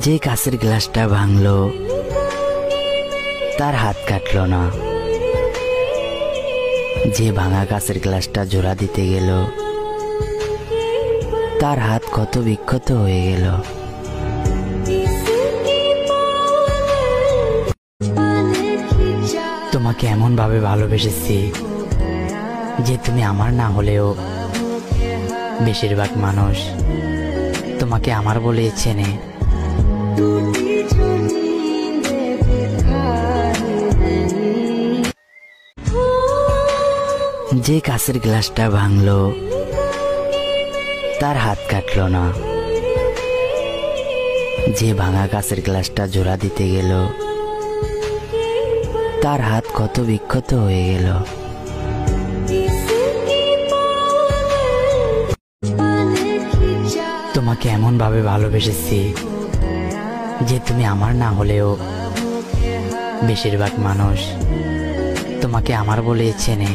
যে কাঁচের গ্লাসটা ভাঙলো তার হাত কাটলো না, যে ভাঙা কাঁচের গ্লাসটা জোড়া দিতে গেল তার হাত ক্ষত বিক্ষত হয়ে গেল। তোমাকে এমন ভাবে ভালোবেসেছি যে তুমি আমার না হলেও বেশিরভাগ মানুষ তোমাকে আমার বলে চেনে। যে কাঁচের গ্লাসটা ভাঙলো তার হাত কাটলো না, যে ভাঙা কাঁচের গ্লাসটা জোড়া দিতে গেল তার হাত ক্ষত বিক্ষত হয়ে গেল। তোমাকে এমন ভাবে ভালোবেসেছি যে তুমি আমার না হলেও বেশিরভাগ মানুষ তোমাকে আমার বলে চেনে।